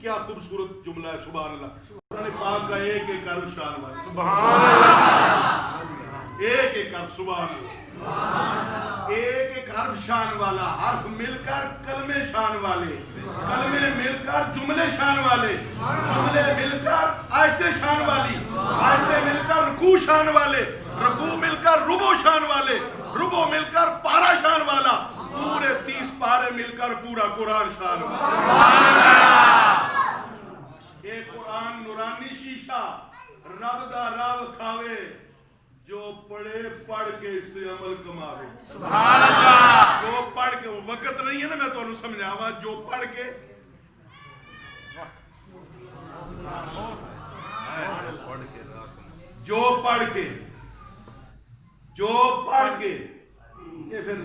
کیا خوبصورت جملہ ہے، سبحان اللہ. قرآن پاک کا ایک ایک حرف شان والا، سبحان اللہ. ایک ایک حرف، سبحان اللہ. ایک ایک حرف شان والا، حرف مل کر کلمے شان والے، کلمے مل کر جملے شان والے، جملے مل کر آیتیں شان والی، آیتیں مل کر رکوع شان والے، رکوع مل کر ربع شان والے، ربع مل کر پارہ شان والا، پورے 30 پارے مل کر پورا قرآن شان والا. ایک قرآن نورانی شیشہ رب دا راو کھاوے، جو پڑھے پڑھ کے اس سے عمل کماوے. سبحان اللہ. جو پڑھ کے، وقت نہیں ہے نا میں تو انہوں سمجھاوا، جو پڑھ کے جو پڑھ کے یہ پھر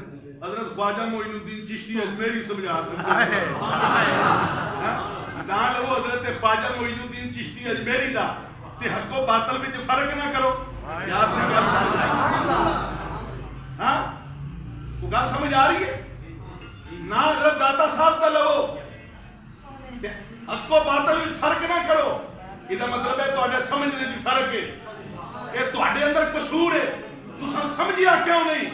حضرت خواجہ معین الدین چشتی اجمیری سمجھا سکتے ہیں. دان لو حضرت خواجہ معین الدین چشتی اجمیری دا تے حق و باطل میں فرق نہ کرو. یاد نے گل سمجھ آئی؟ ہاں وہ گل سمجھ آ رہی ہے نا؟ حضرت داتا صاحب دا لو حق و باطل میں فرق نہ کرو، یہ مطلب ہے تو سمجھنے کی فرق ہے. یہ تو اندر قصور ہے، تو سمجھیا کیوں نہیں؟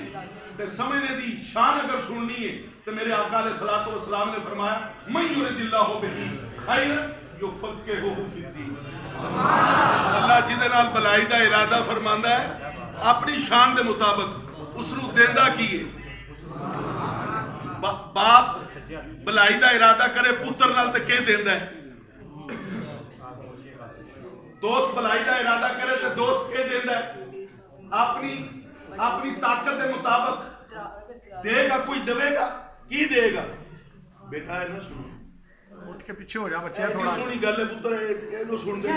تے سمجھنے دی شان اگر سننی ہے تو میرے آقا علیہ الصلوۃ والسلام نے فرمایا من یرید اللہ بہ خیر یفقہہ فی الدین. اللہ جدے نال بلائی دا ارادہ فرماندا ہے اپنی شان دے مطابق اس نو دیندا کی ہے. باپ بلائی دا ارادہ کرے پتر نال تے کہ دیندا ہے؟ دوست بلائی دا ارادہ کرے تے دوست کہ دیندا ہے؟ اپنی طاقت دے مطابق دے گا. کوئی دے گا کی دے گا؟ بیٹا ہے نا سنو، اٹھ کے پیچھے ہو جا بچے تھوڑا. سونی گل ہے پتر، اے لو سن دے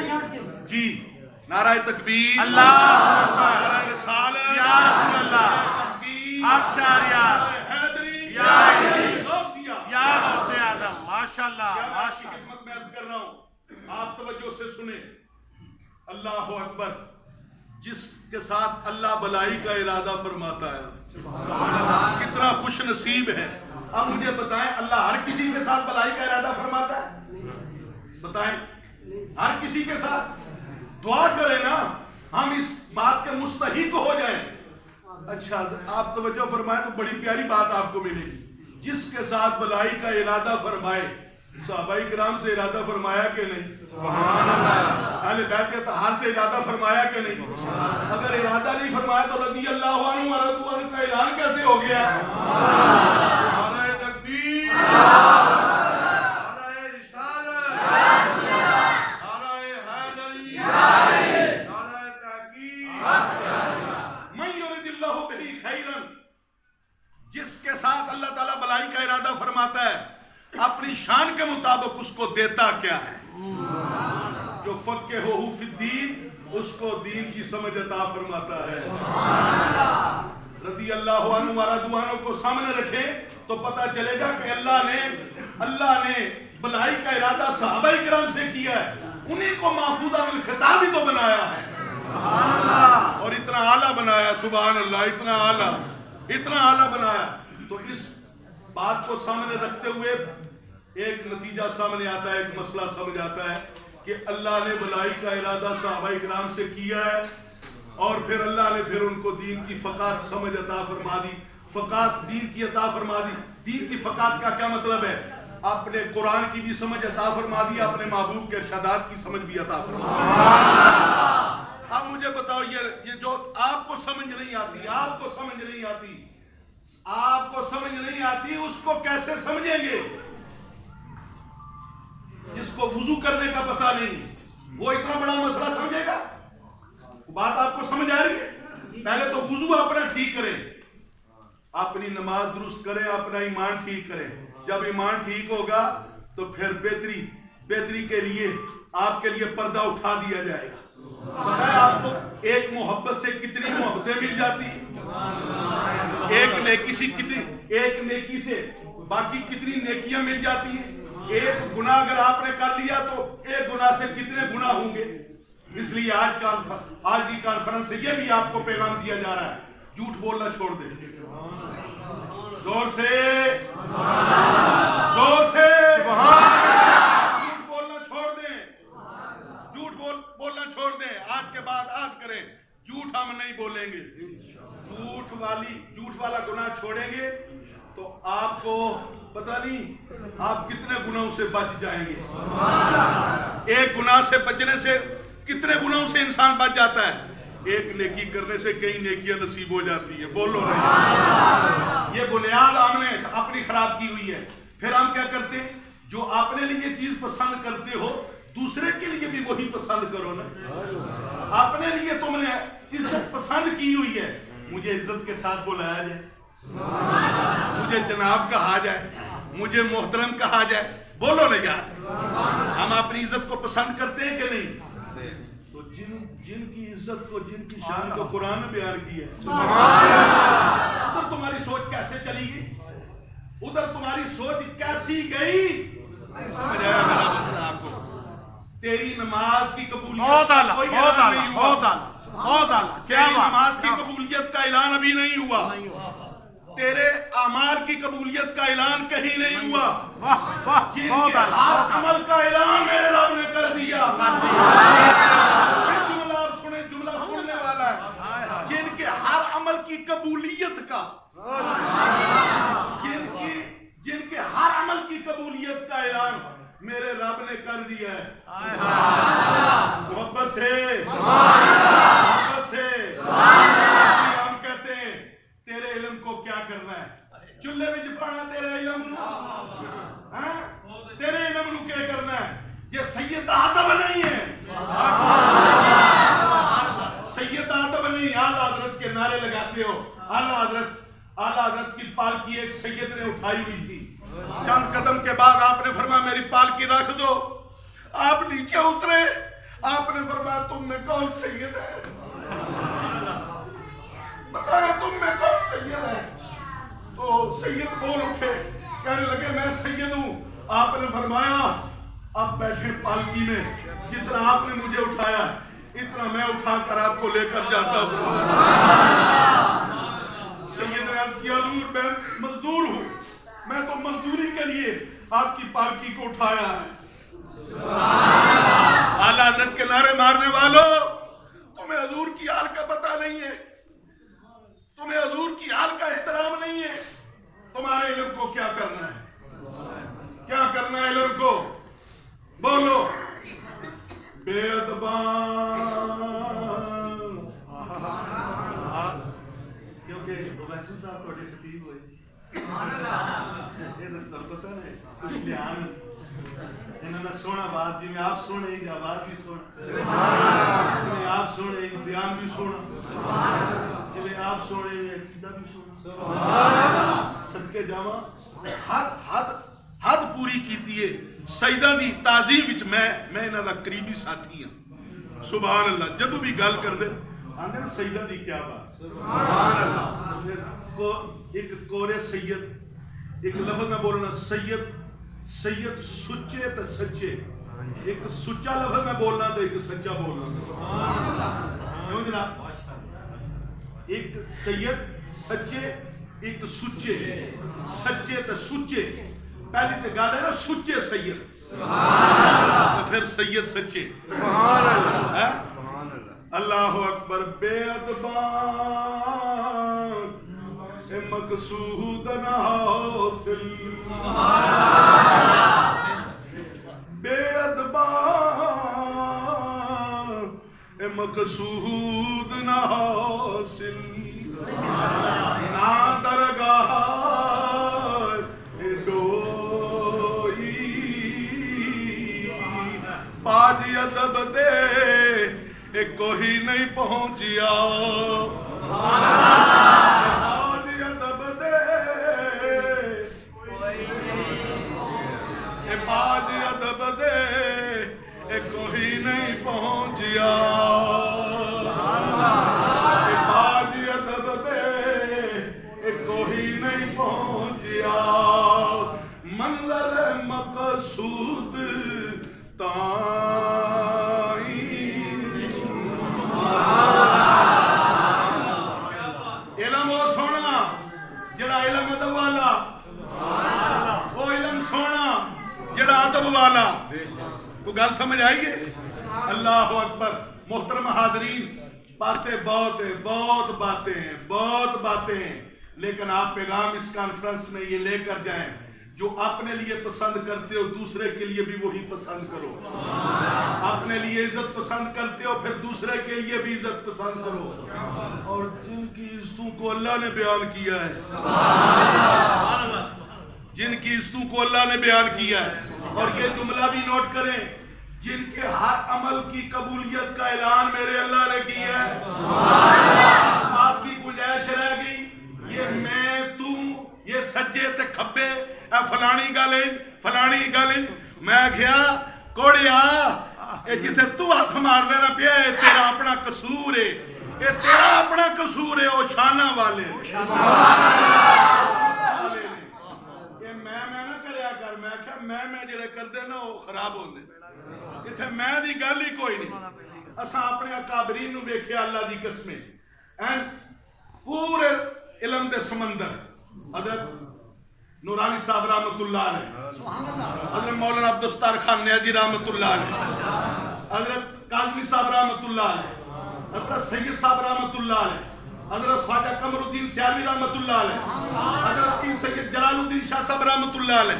جی. نعرہ تکبیر، اللہ اکبر، نعرہ رسالت، یا رسول اللہ، تحقیق، آپ چاریا، حیدری، یا علی، غوثیہ، یا غوث اعظم. ماشاءاللہ کیا میں آپ کی ماشاءاللہ. خدمت میں عرض کر رہا ہوں، آپ توجہ سے سنیں. اللہ اکبر. جس کے ساتھ اللہ بلائی کا ارادہ فرماتا ہے کتنا خوش نصیب ہے. اب مجھے بتائیں اللہ ہر کسی کے ساتھ بلائی کا ارادہ فرماتا ہے؟ بتائیں ہر کسی کے ساتھ؟ دعا کریں نا ہم اس بات کے مستحق ہو جائیں. اچھا آپ توجہ فرمائیں تو بڑی پیاری بات آپ کو ملے گی. جس کے ساتھ بلائی کا ارادہ فرمائے، صحابہ کرام سے ارادہ فرمایا کہ نہیں؟ سبحان اللہ. اہل بیت اطہار سے ارادہ فرمایا کہ نہیں؟ اگر ارادہ نہیں فرمایا تو رضی اللہ عنہ ورضوا عنہ کا اعلان کیسے ہو گیا؟ نعرہ تکبیر، نعرہ رسالت، نعرہ حیدری، نعرہ تحقیق. من یرید اللہ بہ خیرا، جس کے ساتھ اللہ تعالیٰ بلائی کا ارادہ فرماتا ہے اپنی شان کے مطابق اس کو دیتا کیا ہے؟ جو فقہہ فی الدین، اس کو دین کی سمجھ عطا فرماتا ہے. رضی اللہ عنہ ورضوا عنہ کو سامنے رکھیں تو پتہ چلے گا کہ اللہ نے بلائی کا ارادہ صحابہ کرام سے کیا ہے. انہیں کو محفوظہ بالخطاب ہی تو بنایا ہے اور اتنا اعلیٰ بنایا. سبحان اللہ. اتنا اعلیٰ بنایا. تو اس بات کو سامنے رکھتے ہوئے ایک نتیجہ سامنے آتا ہے، ایک مسئلہ سمجھ آتا ہے کہ اللہ نے بلائی کا ارادہ صحابہ کرام سے کیا ہے اور پھر اللہ نے ان کو دین کی فقاہت سمجھ عطا فرما دی. فقاہت دین کی عطا فرما دی. دین کی فقاہت کا کیا مطلب ہے؟ اپنے قرآن کی بھی سمجھ عطا فرما دی، اپنے محبوب کے ارشادات کی سمجھ بھی عطا فرما دی. اب مجھے بتاؤ یہ جو آپ کو سمجھ نہیں آتی اس کو کیسے سمجھیں گے؟ جس کو وضو کرنے کا پتہ نہیں وہ اتنا بڑا مسئلہ سمجھے گا؟ بات آپ کو سمجھ آ رہی ہے؟ پہلے تو وضو اپنا ٹھیک کریں، اپنی نماز درست کریں، اپنا ایمان ٹھیک کریں. جب ایمان ٹھیک ہوگا تو پھر بہتری کے لیے آپ کے لیے پردہ اٹھا دیا جائے گا. بتائیں آپ کو ایک محبت سے کتنی محبتیں مل جاتی ہیں؟ ایک نیکی سے باقی کتنی نیکیاں مل جاتی ہیں؟ ایک گناہ اگر آپ نے کر لیا تو ایک گناہ سے کتنے گناہ ہوں گے؟ اس لیے آج کی کانفرنس سے یہ بھی آپ کو پیغام دیا جا رہا ہے، جھوٹ بولنا چھوڑ دیں. زور سے جھوٹ بولنا آج کے بعد عہد کریں جھوٹ ہم نہیں بولیں گے. جھوٹ والا گناہ چھوڑیں گے تو آپ کو پتہ نہیں آپ کتنے گناہوں سے بچ جائیں گے. ایک گناہ سے بچنے سے کتنے گناہوں سے انسان بچ جاتا ہے. ایک نیکی کرنے سے کئی نیکیاں نصیب ہو جاتی ہے. بولو نہیں. یہ بنیاد ہم نے اپنی خراب کی ہوئی ہے. پھر ہم کیا کرتے ہیں؟ جو اپنے لیے چیز پسند کرتے ہو دوسرے کے لیے بھی وہی پسند کرو نا. اپنے لیے تم نے عزت پسند کی ہوئی ہے. مجھے عزت کے ساتھ بلایا جائے, مجھے جناب کہا جائے, مجھے محترم کہا جائے. بولو نا یار, ہم اپنی عزت کو پسند کرتے ہیں کہ نہیں؟ تو جن کی عزت کو, جن کی شان کو قرآن نے بیان کی ہے, ادھر تمہاری سوچ کیسے چلی گئی, ادھر تمہاری سوچ کیسی گئی. نہیں سمجھ آیا میرا مسئلہ آپ کو؟ تیری نماز کی قبولیت کوئی اعلان نہیں ہوا. تیری نماز کی قبولیت کا اعلان ابھی نہیں ہوا. تیرے اعمال کی قبولیت کا اعلان کہیں نہیں ہوا. جن کے ہر عمل کا اعلان میرے رب نے کر دیا. جملہ آپ سنیں, جملہ سننے والا ہے. جن کے ہر عمل کی قبولیت کا, جن کے ہر عمل کی قبولیت کا اعلان میرے رب نے کر دیا ہے. محبت سے ہم کہتے ہیں تیرے علم کو کیا کرنا ہے؟ چولہے میں جپانا تیرے علم نو, تیرے علم نو کیا کرنا ہے؟ یہ سید آدم نہیں ہے, سید آدم نہیں. اعلیٰ حضرت کے نعرے لگاتے ہو. اعلیٰ حضرت کی پالکی ایک سید نے اٹھائی ہوئی تھی. چند قدم کے بعد آپ نے فرمایا میری پالکی رکھ دو. آپ نیچے اترے, آپ نے فرمایا تم میں کون سید ہے؟ بتایا تم میں کون سید ہے؟ تو سید بول اٹھے, کہنے لگے میں سید ہوں. آپ نے فرمایا اب بیٹھے پالکی میں, جتنا آپ نے مجھے اٹھایا اتنا میں اٹھا کر آپ کو لے کر جاتا ہوں. سید نے عرض کیا حضور میں مزدور ہوں, میں تو مزدوری کے لیے آپ کی پالکی کو اٹھایا ہے. اعلیٰ حضرت کے نعرے مارنے والوں, تمہیں حضور کی حال کا پتہ نہیں ہے, تمہیں حضور کی حال کا احترام نہیں ہے. تمہارے علم کو کیا کرنا ہے؟ کیا کرنا ہے علم کو؟ بولو. بے ادبان, کیونکہ ویسے صاحب تھوڑے خطیب ہوئے یہ تو پتہ نہیں کچھ بیان انہوں نے سونا بات جی میں آپ سونے گا بات بھی سونا, آپ سونے بیان بھی سونا, جی آپ سونے عقیدہ بھی سونا. صدقے جاواں حد پوری کیتی ہے. سیدہ دی تعظیم وچ میں انہاں دا قریبی ساتھی ہاں. سبحان اللہ. جدوں بھی گل کر دے آندے نا سیدہ دی کیا بات. سبحان اللہ. ایک کورے سید, ایک لفظ میں بولنا سید سچے تے سچے. ایک سچا لفظ میں بولنا تے ایک سچا بولنا. کیوں جناب؟ ایک سید سچے, ایک سچے. سچے تے سچے. پہلی تے گل ہے نا سچے سید, تو پھر سید سچے. سبحان اللہ. اللہ اکبر. بے ادبان مقصود نہ حاصل, بے ادبان مقصود نہ حاصل, نہ درگاہ ڈوئی, پاج ادب دے کوئی نہیں پہنچیا. پاج ادب دے کوئی نہیں پہنچیا. پاج ادب دے کوئی نہیں پہنچیا. منزل مقصود علم وہ سونا جڑا علم ادب والا, وہ علم سونا جڑا ادب والا. کو گل سمجھ آئیے؟ اللہ اکبر. محترم حاضرین، باتیں بہت باتیں ہیں، لیکن آپ پیغام اس کانفرنس میں یہ لے کر جائیں، جو اپنے لیے پسند کرتے ہو دوسرے کے لیے بھی وہی پسند کرو، اپنے لیے عزت پسند کرتے ہو پھر دوسرے کے لیے بھی عزت پسند کرو، اور جن کی عزتوں کو اللہ نے بیان کیا ہے، جن کی عزتوں کو اللہ نے بیان کیا ہے، اور یہ جملہ بھی نوٹ کریں، جن کے ہر عمل کی قبولیت کا اعلان میرے اللہ نے کیا ہے، اس بات کی گنجائش رہ گئی یہ میں تو یہ سجے تے کھبے فلانی گالیں میں گیا کوڑیا اے جتے تو ہاتھ مار دینا پیا ہے تیرا اپنا قصور ہے، یہ تیرا اپنا قصور ہے، او شانہ والے یہ میں نہ کریا کر، میں کہا میں جڑے کر دے نا وہ خراب ہوں دے، اتھے میں دی گل ہی کوئی نہیں۔ اساں اپنے اکابرین نو ویکھیا اللہ دی قسمیں، پورے علم دے سمندر، حضرت نورانی صاحب رحمت اللہ علیہ، حضرت مولانا عبدالستار خان نیازی رحمت اللہ علیہ، حضرت کاظمی صاحب رحمت اللہ علیہ، حضرت سید صاحب رحمت اللہ علیہ، حضرت خواجہ قمر الدین سیالوی رحمت اللہ علیہ، حضرت پیر سید جلال الدین شاہ صاحب رحمت اللہ علیہ،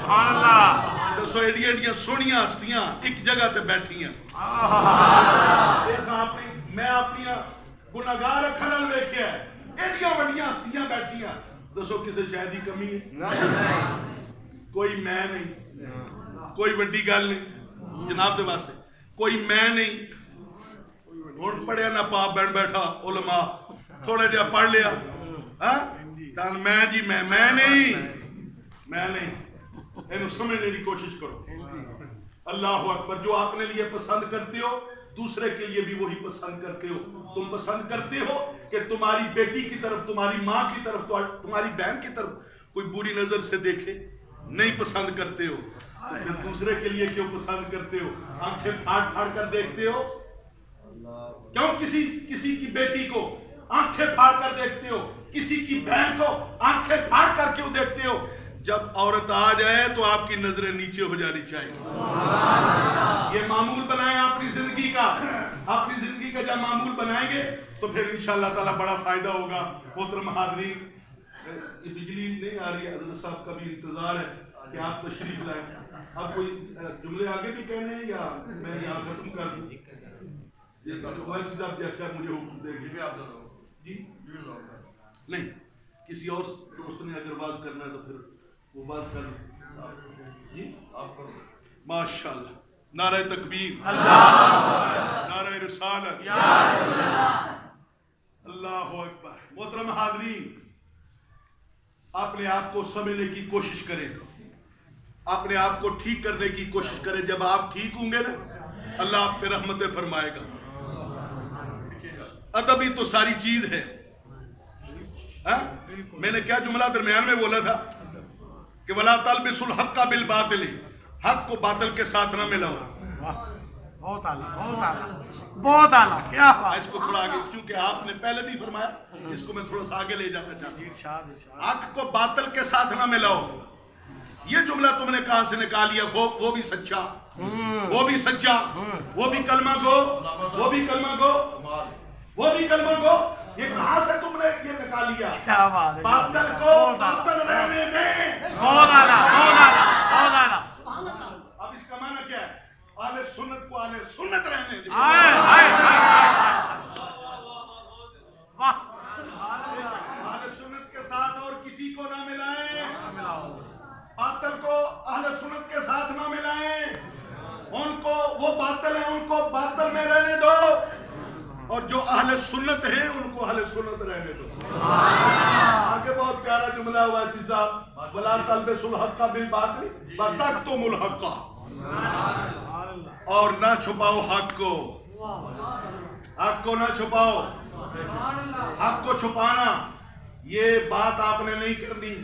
دسو ایڈیاں سونیاں ہستیاں ایک جگہ تے بیٹھی ہیں، میں اپنی گناہگار اکھاں نال ویکھیا ہے، ایڈیاں وڈیاں ہستیاں بیٹھی ہیں، دسو کسے شاید ہی کمی ہے؟ کوئی میں نہیں، کوئی وڈی گل نہیں جناب دے واسطے، کوئی میں نہیں، ہن پڑھیا نہ پا بین بیٹھا علماء تھوڑے جہا پڑھ لیا، میں جی میں نہیں، اینو سمجھنے کی کوشش کرو۔ اللہ اکبر، جو اپنے لیے پسند کرتے ہو دوسرے کے لیے بھی وہی پسند کرتے ہو۔ تم پسند کرتے ہو کہ تمہاری بیٹی کی طرف، تمہاری ماں کی طرف، تمہاری بہن کی طرف کوئی بری نظر سے دیکھے، نہیں پسند کرتے ہو، تو پھر دوسرے کے لیے کیوں پسند کرتے ہو؟ آنکھیں پھاڑ کر دیکھتے ہو، کیوں کسی کی بیٹی کو آنکھیں پھاڑ کر دیکھتے ہو، کسی کی بہن کو آنکھیں پھاڑ کر کیوں دیکھتے ہو؟ جب عورت آ جائے تو آپ کی نظریں نیچے ہو جانی چاہیے۔ یہ معمول بنائیں اپنی زندگی کا جب معمول بنائیں گے تو پھر انشاءاللہ تعالیٰ بڑا فائدہ ہوگا۔ محترم حاضرین، بجلی نہیں آ رہی ہے، حضرت صاحب کا بھی انتظار ہے کہ آپ تشریف لائیں۔ آپ کوئی جملے آگے بھی کہنے ہیں یا میں یہاں ختم کر دوں؟ یہ ویسی صاحب جیسے آپ مجھے حکم دیں گے جی؟ نہیں، کسی اور دوست نے اگر واز کرنا ہے تو پھر وہ واز کر لیں جی؟ ماشاءاللہ، نعرہ تکبیر، نعرہ رسالت، اللہ اکبر۔ محترم حاضرین، اپنے آپ کو سمجھنے کی کوشش کریں، اپنے آپ کو ٹھیک کرنے کی کوشش کریں۔ جب آپ ٹھیک ہوں گے نا اللہ آپ پہ رحمتیں فرمائے گا۔ ادب ہی تو ساری چیز ہے۔ میں نے کیا جملہ درمیان میں بولا تھا کہ وَلَا تَلْبِسُ الْحَقَّ بِالْبَاطِلِ، حق کو باطل کے ساتھ نہ ملاؤ۔ بہت اعلیٰ، کیا بات۔ اس کو تھوڑا آگے، چونکہ آپ نے پہلے بھی فرمایا، اس کو میں تھوڑا سا آگے لے جانا چاہتا ہوں۔ حق کو باطل کے ساتھ نہ ملاؤ، یہ جملہ تم نے کہاں سے نکال لیا؟ وہ بھی سچا، وہ بھی سچا، وہ بھی کلمہ گو، وہ بھی کلمہ گو، وہ بھی کلمہ گو، یہ کہاں سے تم نے یہ نکال لیا؟ کیا بات ہے، باطل کو باطل رہنے دیں۔ بہت اعلیٰ، بہت اعلیٰ، بہت اعلیٰ۔ اب اس کا معنی کیا ہے؟ اہل سنت کو اہل سنت رہنے دیں۔ اہل سنت کے ساتھ اور کسی کو نہ ملائیں، باطل کو اہل سنت کے ساتھ نہ ملائیں، ان کو وہ باطل ہیں ان کو باطل میں رہنے دو، اور جو اہل سنت ہیں ان کو اہل سنت رہنے دو۔ آگے بہت پیارا جملہ ہوا اسی صاحب، وَلَا تَلْبِسُ الْحَقَّ بِالْبَاطِلِ وَتَكْتُمُوا الْحَقَّ، اور نہ چھپاؤ حق کو، حق کو نہ چھپاؤ۔ حق کو چھپانا یہ بات آپ نے نہیں کرنی،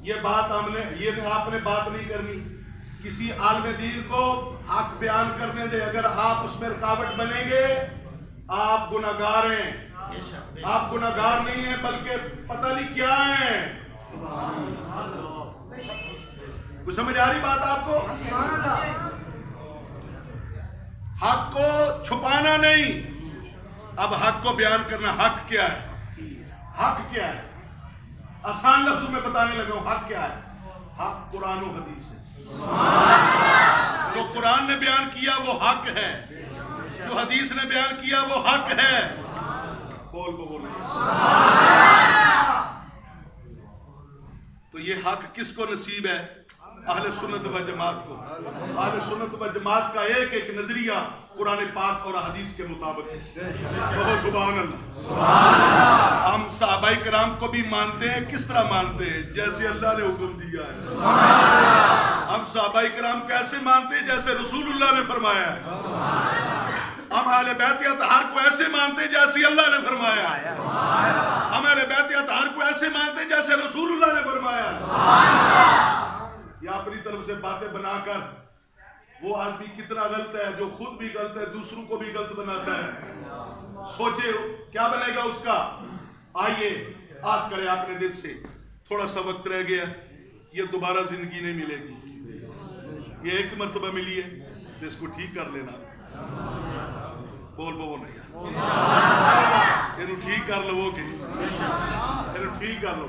یہ آپ نے بات نہیں کرنی۔ کسی عالم دین کو حق بیان کرنے دے، اگر آپ اس میں رکاوٹ بنیں گے آپ گناہگار ہیں۔ آپ گناہگار نہیں ہیں بلکہ پتہ نہیں کیا ہیں۔ کوئی سمجھ آ رہی بات آپ کو؟ حق کو چھپانا نہیں، اب حق کو بیان کرنا. حق کیا ہے؟ حق کیا ہے؟ آسان لفظوں میں بتانے لگا ہوں. حق کیا ہے؟ حق قرآن و حدیث ہے. جو قرآن نے بیان کیا وہ حق ہے, جو حدیث نے بیان کیا وہ حق ہے. بول بول. تو یہ حق کس کو نصیب ہے؟ اہل سنت و جماعت کو. اہل سنت و جماعت کا ایک ایک نظریہ قرآن پاک اور حدیث کے مطابق. بہت سبحان اللہ. ہم صحابہ کرام کو بھی مانتے ہیں. کس طرح مانتے ہیں؟ جیسے اللہ نے حکم دیا ہے. ہم صحابہ کرام کیسے مانتے ہیں؟ جیسے رسول اللہ نے فرمایا ہے. ہم اہل بیت اطہار کو ایسے مانتے ہیں جیسے اللہ نے فرمایا ہے. ہم اہل بیت اطہار کو ایسے مانتے ہیں جیسے رسول اللہ نے فرمایا ہے. یا اپنی طرف سے باتیں بنا کر وہ آدمی کتنا غلط ہے جو خود بھی غلط ہے دوسروں کو بھی غلط بناتا ہے. سوچے کیا بنے گا اس کا. آئیے آج کرے آپ نے دل سے. تھوڑا سا وقت رہ گیا, یہ دوبارہ زندگی نہیں ملے گی. یہ ایک مرتبہ ملی ہے تو اس کو ٹھیک کر لینا. بول بول نہیں یہ ٹھیک کر لو گے, یہ ٹھیک کر لو.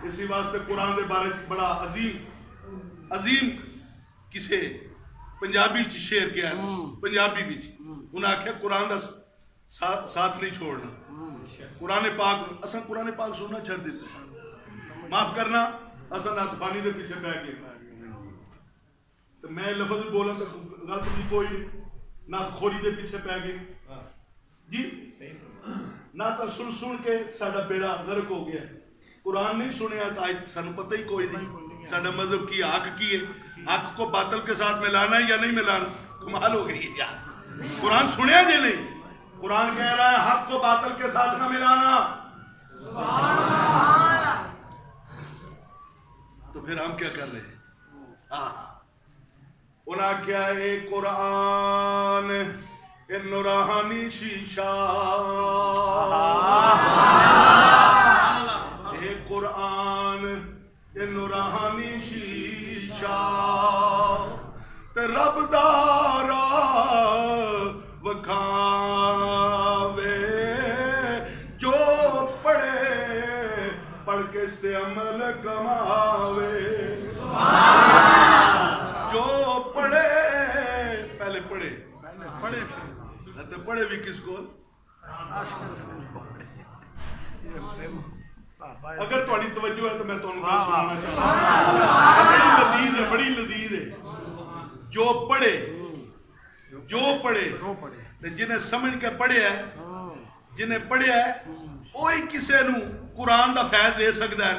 اسی واسطے قرآن دے بارے بڑا عظیم کسے پنجابی چ شعر کیا ہے. پنجابی بھی انہیں آخیا قرآن دا ساتھ نہیں چھوڑنا. قرآن پاک اساں قرآن پاک سننا چھڑ دیتے. معاف کرنا اساں نات خوانی دے پیچھے پہ گئے. تو میں لفظ بولا تو غلط بھی کوئی نہیں. نات خوری دے پیچھے پہ گئے جی. نہ تو سن کے ساڈا بیڑا غرق ہو گیا. قرآن نہیں سنیا تو آج سانو پتہ ہی کوئی نہیں ساڈا مذہب کی حق کی ہے. حق کو باطل کے ساتھ ملانا ہے یا نہیں ملانا. کمال ہو گئی یار. قرآن سنیا جی نہیں. قرآن کہہ رہا ہے حق کو باطل کے ساتھ نہ ملانا. تو پھر ہم کیا کر رہے ہیں؟ انہاں کیا اے قرآن اے نورانی شیشہ, اے قرآن اے نورانی شیشہ, تے رب دارا وکھاوے جو پڑھے پڑھ کے اس تے عمل کماوے. جو پڑھے پہلے پڑھے پڑھے بھی کس کو. اگر تھوڑی توجہ ہے تو میں تمہیں بات سنانا چاہتا ہوں. بڑی لذیذ ہے. جو پڑھے جنہیں سمجھ کے پڑھے ہے, جنہیں پڑھے ہے وہی کسے نو قرآن دا فیض دے سکتا ہے.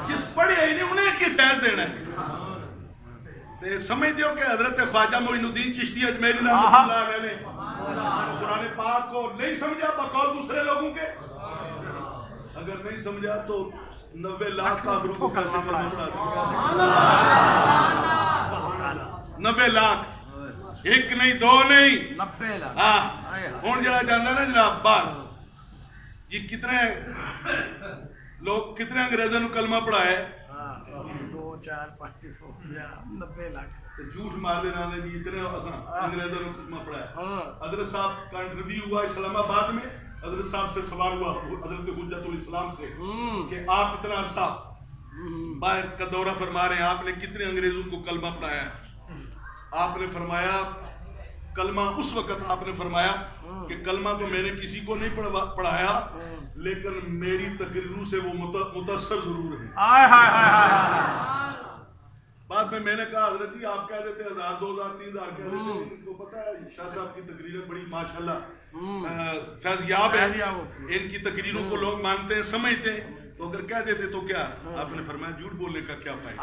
جس پڑھے ہی نہیں انہیں کی فیض دینا ہے. سمجھ دیو کہ حضرت خواجہ معین الدین چشتی اجمیری رحمۃ اللہ علیہ نے قرآن پاک کو نہیں سمجھا بقول دوسرے لوگوں کے. اگر نہیں سمجھا تو 90 لاکھ کافروں کو کیسے کلمہ پڑھا دیا. 90 لاکھ, ایک نہیں دو نہیں 90 لاکھ. ہوں جڑا جانا نا جناب باہر, یہ کتنے لوگ کتنے انگریزوں نے کلمہ پڑھایا ہے؟ 2 4 5 90 لاکھ. جھوٹ مار دینا نے جی اتنے انگریزوں نے کلمہ پڑھایا. حضرت صاحب کا انٹرویو ہوا اسلام آباد میں. حضرت صاحب سے سوال ہوا حضرت حجت الاسلام سے کہ آپ اتنا عرصہ باہر کا دورہ فرما رہے ہیں, آپ نے کتنے انگریزوں کو کلمہ پڑھایا؟ آپ نے فرمایا کلمہ اس وقت آپ نے فرمایا کہ کلمہ تو میں نے کسی کو نہیں پڑھایا لیکن میری تقریروں سے وہ متاثر ضرور ہے. بعد میں نے کہا حضرت جی آپ کہہ دیتے 1000 2000 3000 کہہ دیتے, ان کو پتہ ہے شاہ صاحب کی تقریریں بڑی ماشاءاللہ فیض یاب ہے, ان کی تقریروں کو لوگ مانتے ہیں سمجھتے ہیں. تو اگر کہہ دیتے تو کیا, آپ نے فرمایا جھوٹ بولنے کا کیا فائدہ,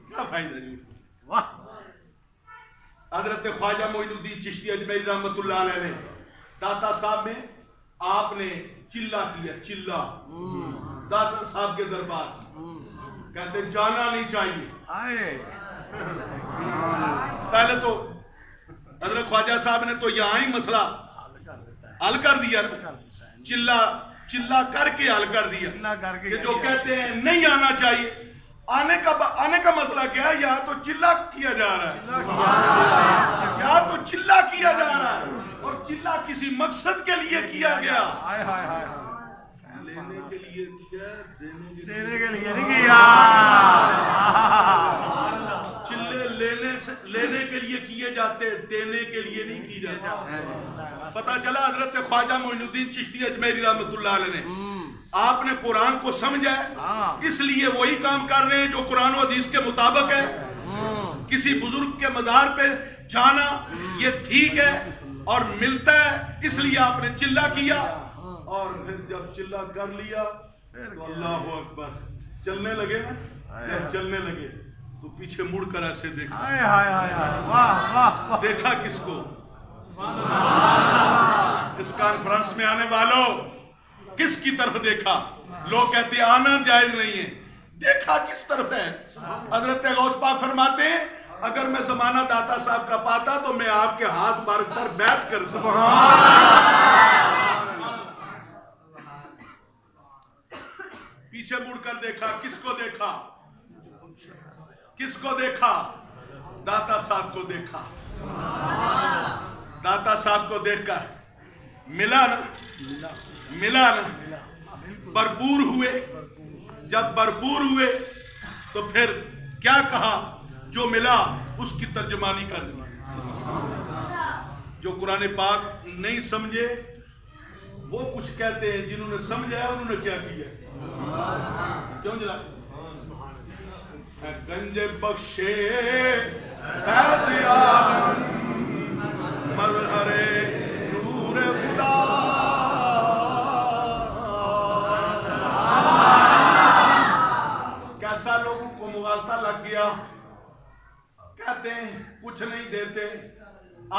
کیا فائدہ جھوٹ. حضرت خواجہ معین الدین چشتی اجمیری رحمۃ اللہ علیہ نے داتا صاحب میں آپ نے چلہ کیا, چلہ داتا صاحب کے دربار, کہتے جانا نہیں چاہیے. پہلے تو حضرت خواجہ صاحب نے تو یہاں ہی مسئلہ حل کر دیا, چلہ کر کے حل کر دیا کہ جو کہتے ہیں نہیں آنا چاہیے. آنے کا مسئلہ کیا ہے؟ یہاں تو چلہ کیا جا رہا ہے، یہاں تو چلہ کیا جا رہا ہے، اور چلہ کسی مقصد کے لیے کیا گیا، لینے کے لیے کیا، دینے کے لیے نہیں کیا۔ چلے لینے کے لیے کیے جاتے، دینے کے لیے نہیں کی جاتے۔ پتہ چلا حضرت خواجہ معین الدین چشتی اجمیری رحمۃ اللہ علیہ نے، آپ نے قرآن کو سمجھا ہے اس لیے وہی کام کر رہے ہیں جو قرآن و حدیث کے مطابق ہے۔ کسی بزرگ کے مزار پہ جانا یہ ٹھیک ہے اور ملتا ہے، اس لیے آپ نے چلہ کیا، اور پھر جب چلہ کر لیا تو اللہ اکبر چلنے لگے نا، جب چلنے لگے تو پیچھے مڑ کر ایسے دیکھا، دیکھا کس کو؟ اس کانفرنس میں آنے والوں کس کی طرف دیکھا؟ لوگ کہتے ہیں آنا جائز نہیں ہے، دیکھا کس طرف ہے؟ حضرت غوث پاک فرماتے ہیں اگر میں زمانہ داتا صاحب کا پاتا تو میں آپ کے ہاتھ بارک پر بیعت کر سکتا۔ پیچھے مڑ کر دیکھا، کس کو دیکھا؟ کس کو دیکھا؟ داتا صاحب کو دیکھا۔ داتا صاحب کو دیکھ کر ملا نا، برپور ہوئے۔ جب برپور ہوئے تو پھر کیا کہا؟ جو ملا اس کی ترجمانی کر دی۔ جو قرآن پاک نہیں سمجھے وہ کچھ کہتے ہیں، جنہوں نے سمجھا ہے انہوں نے کیا کیا؟ کیوں جلا؟ گنج بخشے فیض عالم مظہر نور خدا، کیسا لوگوں کو مغالطہ لگ گیا، کہتے ہیں کچھ نہیں دیتے،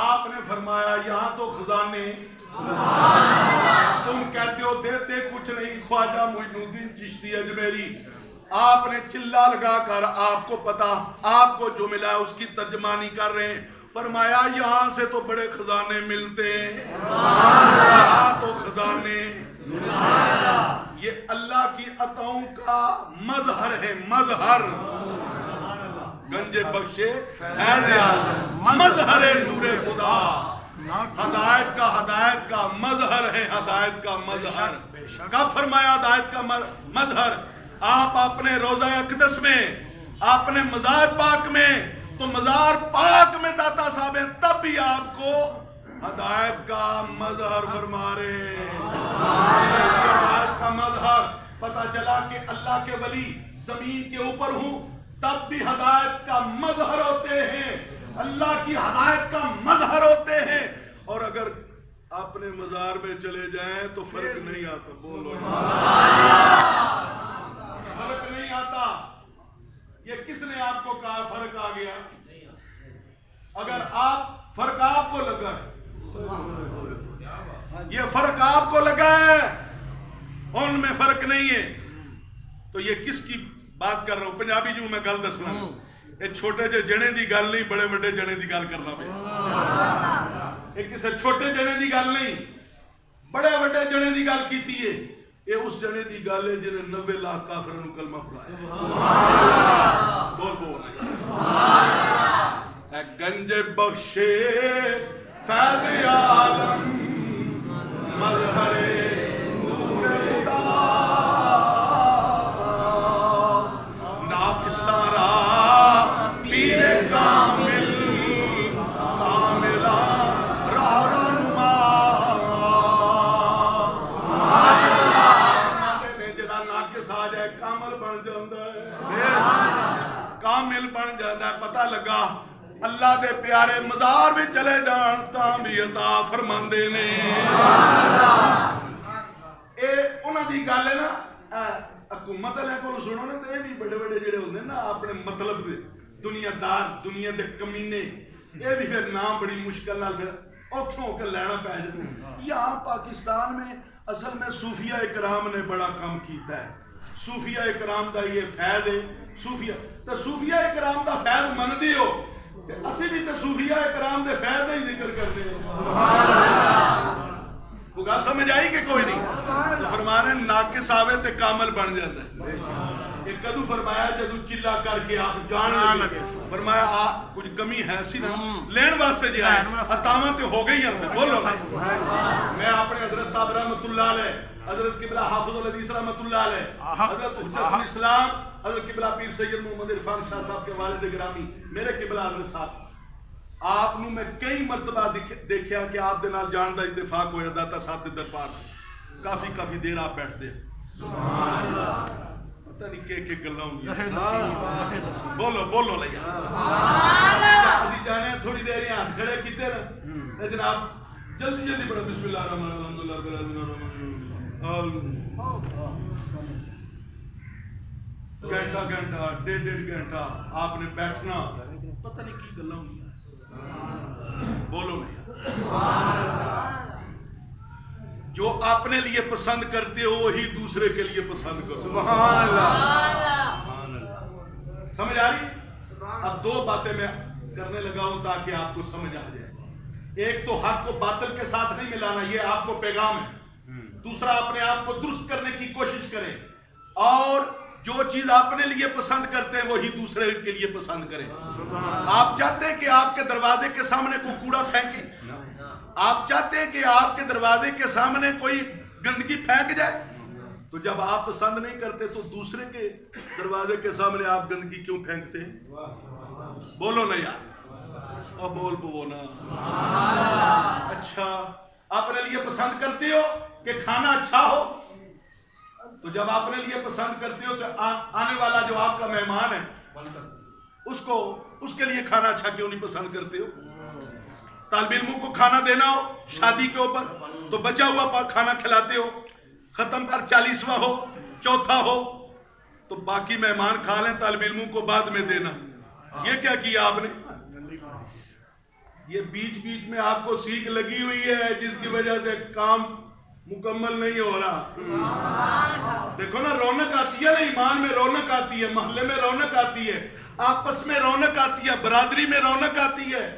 آپ نے فرمایا یہاں تو خزانے، تم کہتے ہو دیتے کچھ نہیں۔ خواجہ معین الدین چشتی اجمیری آپ نے چلہ لگا کر آپ کو پتا، آپ کو جو ملا اس کی ترجمانی کر رہے ہیں۔ فرمایا یہاں سے تو بڑے خزانے ملتے ہیں، یہاں تو خزانے، یہ اللہ کی عطاؤں کا مظہر ہے، مظہر۔ گنج بخشے فیض عالم مظہر نور خدا، ہدایت کا مظہر ہے، ہدایت کا مظہر۔ کب فرمایا ہدایت کا مظہر؟ آپ اپنے روضہ اقدس میں، اپنے مزار پاک میں، تو مزار پاک میں داتا صاحب ہیں، تب بھی آپ کو ہدایت کا مظہر فرما رہے ہیں۔ ہدایت کا مظہر، پتہ چلا کہ اللہ کے ولی زمین کے اوپر ہوں تب بھی ہدایت کا مظہر ہوتے ہیں، اللہ کی ہدایت کا مظہر ہوتے ہیں، اور اگر اپنے مزار میں چلے جائیں تو فرق نہیں آتا۔ بولو فرق نہیں آتا۔ یہ کس نے آپ کو کہا فرق آ گیا؟ اگر فرق آپ کو لگا ہے، یہ فرق آپ کو لگا ہے، ان میں فرق نہیں ہے، تو یہ کس کی بات کر رہا ہوں؟ پنجابی جو میں گل دسنا، یہ چھوٹے جے جنے دی گل نہیں، بڑے بڑے جنے دی گل کرنا پہ۔ یہ کسی چھوٹے جنے دی گل نہیں، بڑے بڑے جنے دی گل کیتی ہے۔ یہ اس جنے دی گل ہے جنہیں 90 لاکھ کافروں کو کلمہ پڑھایا۔ بول بول اے گنج بخشے فیض عالم مظہر نور خدا، ناک سارا پیر کامل، کاملہ راہ رہنما، جڑا ناقص آ جائے کامل بن جاتا ہے، کامل بن جاتا ہے۔ پتہ لگا اللہ دے پیارے مزار بھی چلے جان تاں بھی عطا فرماندے نے۔ اے انہاں دی گل ہے نا، حکومت والے کو سنو نا، تو یہ بھی بڑے بڑے جڑے ہوندے نا اپنے مطلب دے دنیا دار، دنیا دے کمینے، یہ بھی پھر نام بڑی مشکل نال پھر اوکھے ہو کے لینا پے جاندے۔ یہاں پاکستان میں اصل میں صوفیہ اکرام نے بڑا کام کیتا ہے۔ صوفیہ اکرام دا یہ فیض ہے، صوفیہ اکرام دا فیض من دی ہو، اسی بھی تو صوفیہ اکرام دے فیض دا ہی ذکر کرتے ہیں۔ وہ گل سمجھ آئی کہ کوئی نہیں؟ تو فرما رہے ہیں ناقص آوے تے کامل بن جاتا ہے۔ کہ کدو فرمایا جدو چلا کر کے آپ جان لگے فرمایا آپ کچھ کمی ہے سی نا لین واسطے جی آئے عطاواں تے ہو گئی ہیں بولو میں اپنے حضرت صاحب رحمت اللہ علیہ حضرت قبلہ حافظ الحدیث رحمت اللہ علیہ حضرت حجت الاسلام حضرت قبلہ پیر سید محمد عرفان شاہ صاحب کے والد گرامی میرے قبلہ حضرت صاحب آپ نو میں کئی مرتبہ دیکھیا کہ آپ دے نال جان دا اتفاق ہویا داتا صاحب دے دربار کافی دیر آپ بیٹھ دے پتہ نہیں کہ گلاں ہوندیاں بولو لیا اسی جانے تھوڑی دیر یہاں ہاتھ کھڑے کیتے نا جناب جلدی پڑھو بسم اللہ الرحمن الرحیم الحمدللہ رب العالمین گھنٹہ ڈیڑھ گھنٹہ آپ نے بیٹھنا پتہ نہیں کی گلاں ہوندیاں بولو نہیں جو اپنے لیے پسند کرتے ہو وہی دوسرے کے لیے پسند کرو سبحان اللہ سمجھ آ رہی اب دو باتیں میں کرنے لگا ہوں تاکہ آپ کو سمجھ آ جائے ایک تو حق کو باطل کے ساتھ نہیں ملانا یہ آپ کو پیغام ہے دوسرا اپنے آپ کو درست کرنے کی کوشش کریں اور جو چیز اپنے لیے پسند کرتے ہیں وہی دوسرے کے لیے پسند کریں آپ چاہتے ہیں کہ آپ کے دروازے کے سامنے کوئی کوڑا پھینکے آپ چاہتے ہیں کہ آپ کے دروازے کے سامنے کوئی گندگی پھینک جائے تو جب آپ پسند نہیں کرتے تو دوسرے کے دروازے کے سامنے آپ گندگی کیوں پھینکتے ہیں بولو نا یار اور بول نا اچھا اپنے لیے پسند کرتے ہو کہ کھانا اچھا ہو تو جب آپ اپنے لیے پسند کرتے ہو تو آنے والا جو آپ کا مہمان ہے اس کے لیے کھانا اچھا کیوں نہیں پسند کرتے ہو طالب علموں کو کھانا دینا ہو شادی کے اوپر تو بچا ہوا کھانا کھلاتے ہو ختم پر 40واں ہو چوتھا ہو تو باقی مہمان کھا لیں طالب علموں کو بعد میں دینا یہ کیا کیا آپ نے یہ بیچ میں آپ کو سیکھ لگی ہوئی ہے جس کی وجہ سے کام مکمل نہیں ہو رہا دیکھو نا رونق آتی ہے نا ایمان میں رونق آتی ہے محلے میں رونق آتی ہے آپس میں رونق آتی ہے برادری میں رونق آتی ہے